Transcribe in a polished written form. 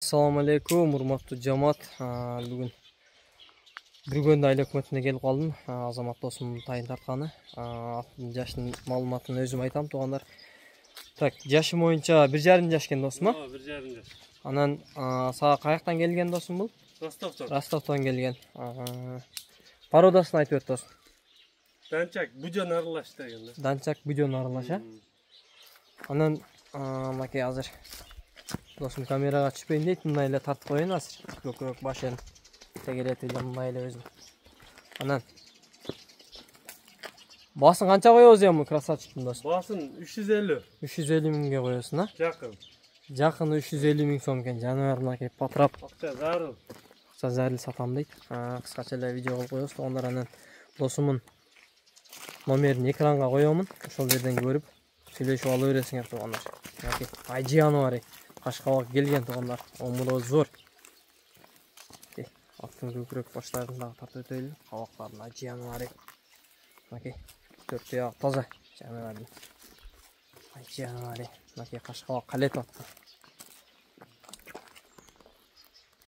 Assalamu alaikum, урматтуу жамаат. Бүгүн Бүргөндө айыл өкмөтүнө келип калдым. Азамат досумдун тайын тартканы. Аттын жашын маалыматын өзүм айтам, туугандар. Так, жашы боюнча 1,5 жаш экен досум, а? 1,5 жаш. Анан сага каяктан келген досум бул? Ростовтон. Ростовтон келген. Пародасын айтып өт досум. Данчак Буден аралаш деген. Данчак Буден аралаш, а? Анан маке азыр досум камерага түшпөйүн дейт, мындай эле тартып коеюн азыр. Көкүрөк башын тегелетип эле мындай эле өзүм. Анан баасын канча коебуз эми красавчиктин досум? Баасын 350. 350 миңге коесуң, а? Жакын. Жакын 350 миң сом экен. Жаныбар мынакей патрап. Акча зарыл. Акча зарыл сатам дейт. Кыскача эле видео кылып коебуз, туугандар. Анан досумдун номерин экранга коёмун. Ошол жерден көрүп сүйлөшүп ала бересиңер, туугандар. Мынакей айжаны бар. Кашкабак келген, туугандар. Омуру зор. Аттын көкүрөк баштарын дагы тартып өтөлү. Кабактардын айжаны бар. Мынакей төрт аяк таза жаныбардын айжаны бар. Мынакей кашкабак калетип аттı.